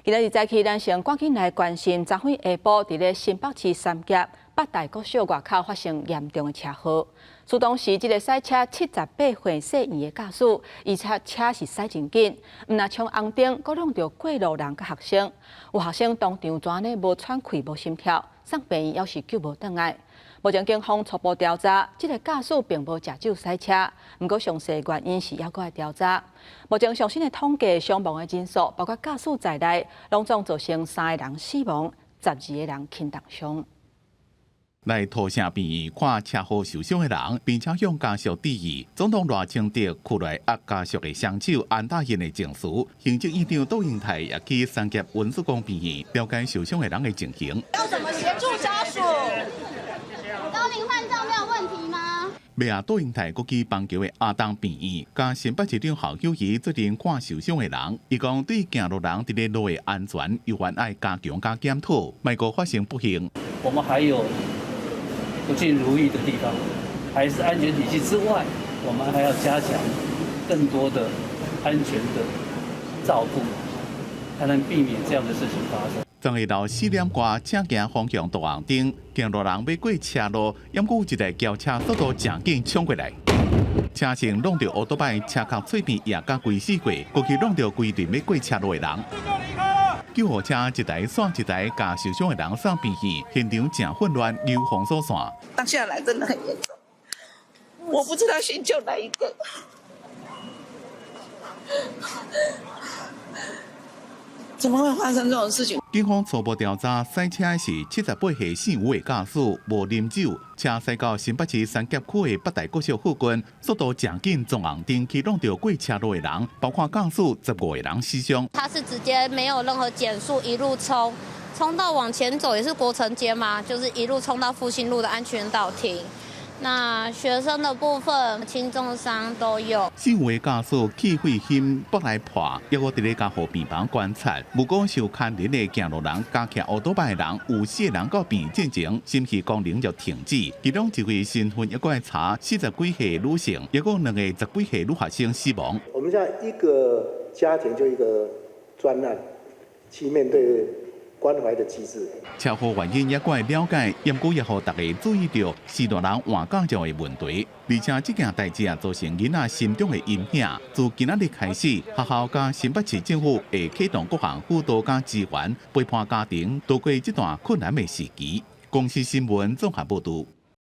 今日早起，咱先赶紧来关心，昨昏下晡伫咧新北市三甲北大国小外口发生严重的车祸。事当时，这个驶车78岁姓严的驾驶，而且车是驶真紧，毋但冲红灯，阁弄到过路人甲学生。有学生当场全呢无喘气、无心跳，送病院要是救无倒来。目前警方初步调查，这个驾驶并无食酒驶车，不过详细原因是还阁来调查。目前最新的统计，伤亡的人数包括驾驶在内，拢总造成3个人死亡，12个人轻重伤。来土城病院看车祸受伤的人，并且向家属致意。总统赖清德区内握家属的双手，安大人的情绪。行政院长杜英泰也去三甲文殊宫病院了解受伤的人的情形。要怎么协助家属？高龄患者没有问题吗？尾下杜英泰国去邦桥的阿东病院，甲新北市长郝友宜决定看受伤的人。伊讲对行路人伫咧路的安全，有关爱加强加检讨，莫个发生不幸。我们还有不尽如意的地方，还是安全体系之外，我们还要加强更多的安全的照顾，才能避免这样的事情发生。昨下昼4点多，正行方向大红灯，行路人要过车路，因有一台轿车速度正紧冲过来，车身弄到乌多摆车壳脆片也甲规死过，过去弄到规阵要过车路的人。救护车一台线一台，甲受伤的人送病院，现场正混乱，有封锁线。当下来真的很严重，我不知道先救哪一个。怎么会发生这种事情？警方初步调查，驶车的是78岁姓吴的驾驶，无啉酒，车驶到新北市三甲区的北大国小附近，速度正紧，撞红灯去弄到过车路的人，包括驾驶15个人死伤。他是直接没有任何减速，一路冲到往前走，也是国城街嘛，就是一路冲到复兴路的安全岛停。那学生的部分轻重伤都有。姓吴的驾驶气肺心剥来破，抑我伫咧家护病房观察。如果受牵连的行路人加骑乌多摆的人，有4个人到病院进前，心肺功能就停止。其中一位身份抑过查40几岁女性，抑过2个10几岁女学生死亡。我们现在一个家庭就一个专案，去面对关怀的机制。车祸原因也过了解，因过也互大家注意到司大人换驾照的问题，而且这件代志也造成囡仔心中的阴影。自今仔日开始，学校甲新北市政府会启动各项辅导甲支援，陪伴家庭度过这段困难的时期。公司新闻综合报道。